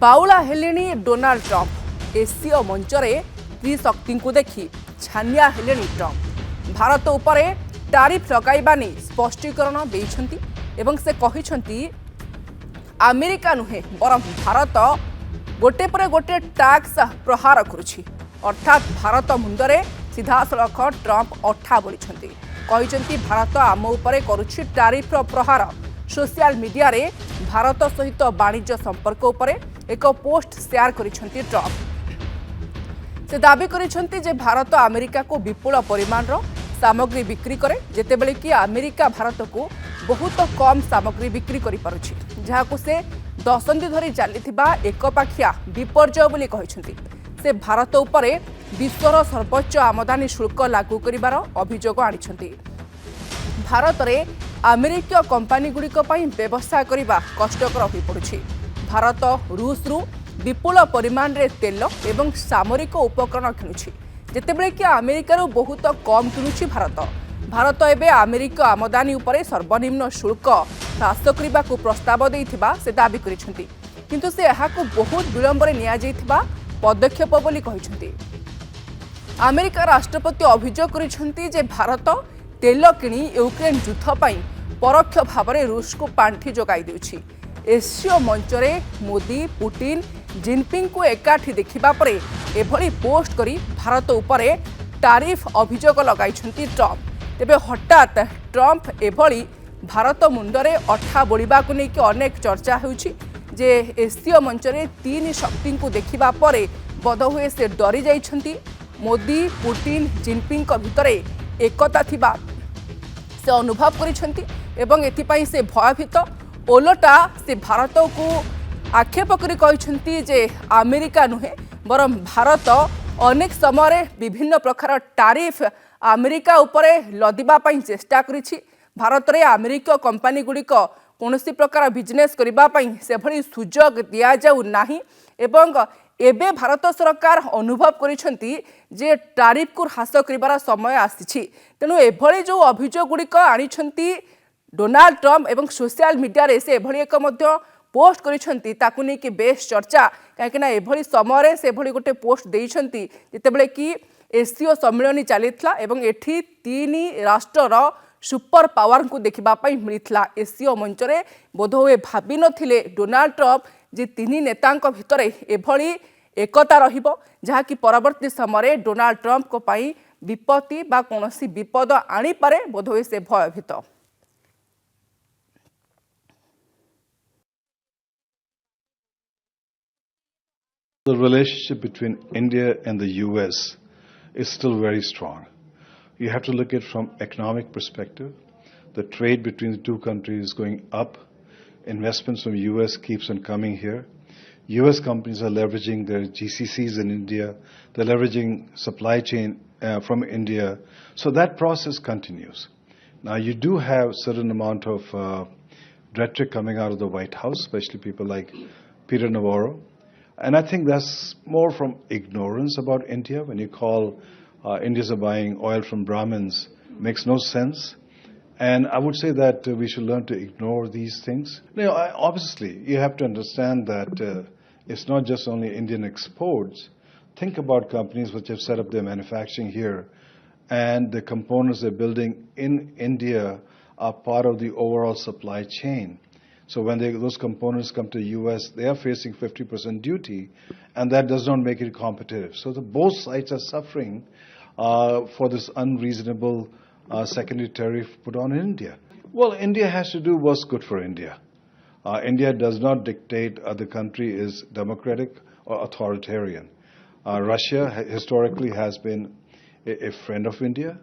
बाउला हेलेनी Donald Trump एसीय मंचरे त्रिशक्ति को देखी छानिया हेलेनी Trump Bharat उपरे टारिफ लगाइबा नहीं स्पष्टीकरण देइछंती एवं से कहिछंती अमेरिका नुहे बरम भारत गोटे पर गोटे टैक्स प्रहार करुछि अर्थात भारत मुंडरे सीधासलख ट्रंप अठा बोलिछंती कहिछंती भारत आम उपरे करुछि टारिफ प्रहार सोशल मीडिया रे भारत सहित वाणिज्य संपर्क उपरे एक पोस्ट शेयर करिसेंती ट्रंप से दाबी करिसेंती जे भारत अमेरिका को विपुल परिमाण सामग्री बिक्री करे जेतेबेले कि अमेरिका भारत को बहुत कम सामग्री बिक्री करि पारुछि जहाको से दशंधि धरी चलीथिबा एकपाखिया विपर्जय बोली कहिसेंती से भारत उपरे विश्वर सर्वोच्च आमदानी शुल्क लागू करिवार अभियोग आनिछंती भारत रे अमेरिकीय कंपनी गुड़िक व्यवसाय करने कष्टकर हो पड़ुछि भारत रूस रु विपुल परिमाण रे तेल एवं सामरिक उपकरण किणुछि जेतेबेले कि अमेरिका रो बहुत कम किणुछि भारत एबे अमेरिका आमदानी उपरे सर्वनिम्न शुल्क ह्रास करने को प्रस्ताव देइथिबा से दाबी करिसेंती किंतु से एहाको बहुत विलंब रे निया जाइथिबा पदक्षेप बोली कहिसेंती अमेरिका राष्ट्रपति अभियोग करिसेंती जे भारत तेल किणी यूक्रेन युद्ध पाई परोक्ष भाव में रूस को पांठि जोगाई देउछि एशिया मंचरे मोदी पुतिन जिनपिंग को एकाठी देखिबा परे एभली पोस्ट करी भारत उपरे टारिफ अभियोग लगाइछंती ट्रंप तेबे हठात ट्रंप एभली भारत मुंडरे अठा बोलिबा को नेकी अनेक चर्चा होउछि जे एशिया मंचरे तीन शक्ति को देखिबा परे बदहुए से डरी जाइछंती मोदी पुतिन जिनपिंग को भितरे एकता थिबा से अनुभव करिछंती एवं एथिपाई से भयभीत ओलटा से भारत को आक्षेप करी कहिछंती जे अमेरिका नुहे बरम भारत अनेक समय विभिन्न प्रकार टारिफ अमेरिका उपरे लदिबा पई चेष्टा करिछि भारत रे अमेरिका कंपनी गुड़िक कोनोसी प्रकार बिजनेस करिबा पई से भली सुजोग दिया जाउ नाही एवं एबे भारत सरकार अनुभव करिछंती जे टारिफ को ह्रास करिबार समय आसीछि तेणु एभली जो अभियोग गुड़िक आनिछंती डोनाल्ड ट्रंप एवं सोशल मीडिया रे से एभली एक मध्य पोस्ट करिछंती ताकु नै कि बेस चर्चा काहेकि एभली समय से एभली गोटे पोस्ट देइछंती जेतेबेले कि एशिया सम्मेलन चलीथला एवं एठी तीन राष्ट्रर सुपर पावर को देखिबा पई मिलिथला एशिया मंचरे बोधहुए भाबी नथिले डोनाल्ड ट्रंप जे तीन नेतांक भितरे एभली एकता रहिबो जहा कि परवर्ती समय डोनाल्ड ट्रंप को पई विपत्ति बा कोनोसी विपद आनी पारे बोधहुए से भयभीत The relationship between India and the US is still very strong. You have to look at it from economic perspective. The trade between the two countries is going up. Investments from US keeps on coming here. US companies are leveraging their GCCs in India. They're leveraging supply chain from India. So that process continues. Now you do have certain amount of rhetoric coming out of the White House, especially people like Peter Navarro. And I think that's more from ignorance about India. When you call Indians are buying oil from Brahmins, makes no sense. And I would say that we should learn to ignore these things. Obviously, you have to understand that it's not just only Indian exports. Think about companies which have set up their manufacturing here, and the components they're building in India are part of the overall supply chain. So when those components come to the US, they are facing 50% duty, and that does not make it competitive. So both sides are suffering for this unreasonable secondary tariff put on India. Well, India has to do what's good for India. India does not dictate the country is democratic or authoritarian. Russia historically has been a friend of India,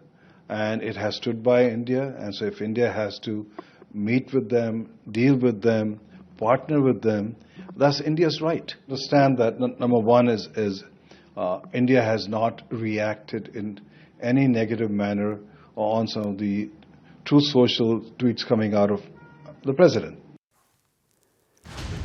and it has stood by India, and so if India has to meet with them, deal with them, partner with them, that's India's right. Understand that number one is India has not reacted in any negative manner on some of the true social tweets coming out of the president.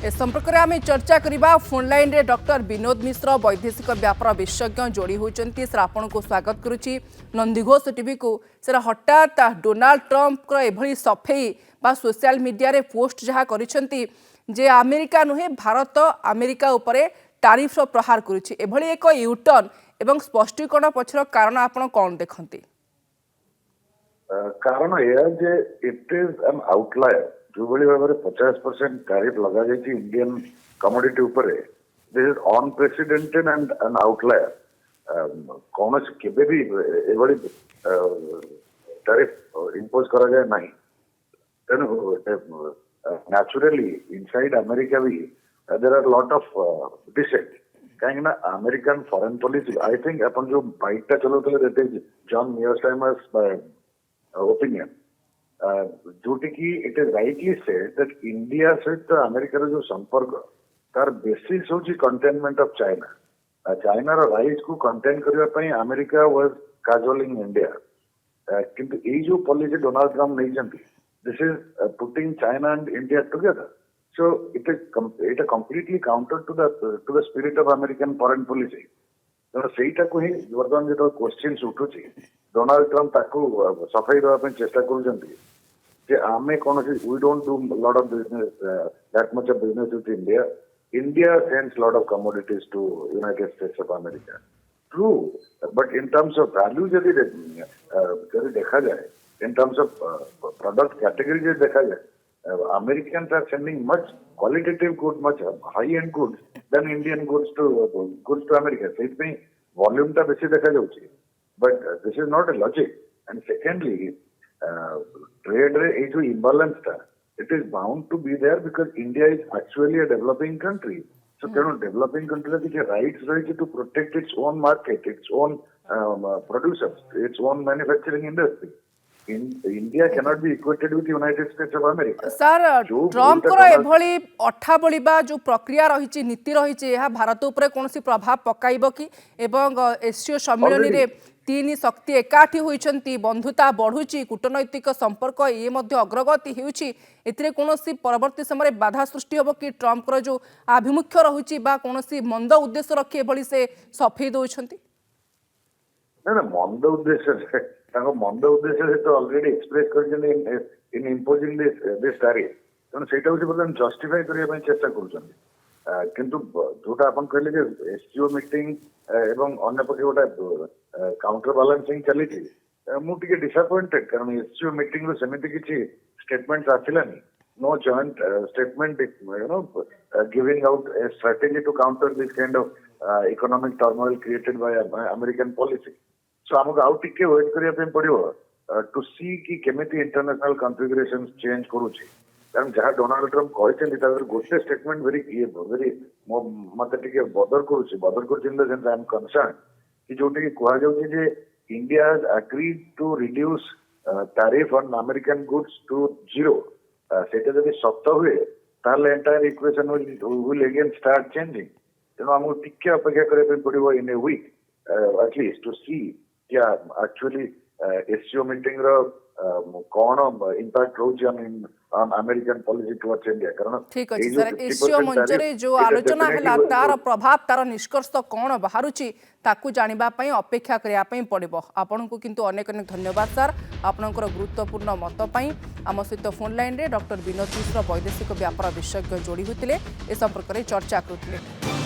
ए संपर्क में आम चर्चा करवा phone line रे doctor Vinod मिश्र वैदेशिक व्यापार विशेषज्ञ जोड़ी होती सर आपन को स्वागत करुच्ची नंदीघोष टीवी को सर हठात डोनाल्ड ट्रंप एभली सफेई बा सोशल मीडिया रे पोस्ट जहाँ करिसेंती जे अमेरिका नुहे भारत अमेरिका उपरे टारिफ प्रहार करुछि एभली एक यूटर्न एवं स्पष्टीकरण पछर कारण आपण कौन देखंती? कारण यह जे इट इज एन आउटलायर जो बड़ी भाव में 50% टैरिफ लगा जाए इंडियन कमोडिटी ऊपर this is unprecedented and N outlier कौन केबे भी एभली टैरिफ इंपोज करा जाए नहीं तेणु नेचुरली इनसाइड अमेरिका भी there are lot of dissent कहीं ना American foreign policy I think अपन जो बाइकटा चलाते that is John Mearsheimer's opinion जोटी की it is rightly said that India सहित अमेरिका जो संपर्क तार बेसिस होची कंटेनमेंट ऑफ चाइना चाइना रो राइट्स को कंटेन करबा पई अमेरिका वाज काजोलिंग इंडिया किंतु ए जो पॉलिसी डोनाल्ड ट्रम्प नहीं जानती this is putting China and India together so it is completely counter to the spirit of American foreign policy तेणु सेटा को ही बर्तमान जो क्वेश्चन उठुची डोनाल्ड ट्रम्प ताकू सफाई देवा चेष्टा कर आमे कौन we don't do lot of business that much of business with India India sends lot of commodities to United States of America true but in terms of value यदि देखा जाए in terms of product category यदि देखा जाए Americans are sending much qualitative good, much high-end goods than Indian goods to America. So it's being volume ta besi dekha jauchi. But this is not a logic. And secondly, trade re ei jo imbalance ta, it is bound to be there because India is actually a developing country. So developing country has rights to protect its own market, its own producers, its own manufacturing industry. India cannot be equated with United States of America. Sir Trump रो एभली अठा बलिबा जो प्रक्रिया रही नीति रही भारत उपरे कोनसी प्रभाव पकाइबो कि एवं एससीओ सम्मेलन रे तीन शक्ति एकाठी होइछंती बंधुता बढ़ुची कूटनैतिक संपर्क ये मध्य अग्रगति हेउची एथिरे कोनसी परवर्ती समय बाधा सृष्टि होबो कि ट्रम्प रो जो आभिमुख्य रहुची बा कोनसी मंद उद्देश्य रखी एभली से सफेई दोछंती? ना मंद उद्देश्य मंद उद्देश्य से तो ऑलरेडी एक्सप्रेस कर इन इम्पोजिंग दिस टैरिफ तेणु से बर्तमान जस्टिफाई करने चेष्टा कर किंतु जोटा अपन कहले जे एससीओ मीटिंग एवं अन्य पक्ष गोटे काउंटर बैलेंसिंग चली मुझे डिसअपॉइंटेड कारण एससीओ मीटिंग रो सेमिति किछि स्टेटमेंट्स आसिलानी no joint statement you know giving out a strategy to counter this kind of economic turmoil created by American policy so आमको आउ टिके वेट करिया पड़ो टू सी कि केमिति इंटरनेशनल कॉन्फिगरेशन चेंज करूची कारण जहाँ डोनाल्ड ट्रम्प कहते गोटे स्टेटमेंट वेरी मत बदर कर in the sense I am concern कि जोटी कह जाउची India has agreed to reduce tariff on American goods to zero सेटा जब सत हुए ताले entire equation will again start changing तेणु आमको टिके अपेक्षा करने पड़ो in a week at least to see क्या एक्चुअली एससीओ मीटिंग रो कौन इंपैक्ट रोज on American policy towards India कारण ठीक अछि सर एससीओ मंचरे जो आलोचना हला तार प्रभाव तार निष्कर्ष कोन बाहरुची ताकू जानिबा पई अपेक्षा करिया पई पड़िबो आपनकु किंतु अनेक अनेक धन्यवाद सर आपनकर गुरुत्वपूर्ण मत पई आम सहित फोन लाइन रे डॉक्टर विनोद मिश्र वैदेशिक व्यापार विशेषज्ञ जोड़ी होतिले ए संपर्क रे चर्चा करथिले।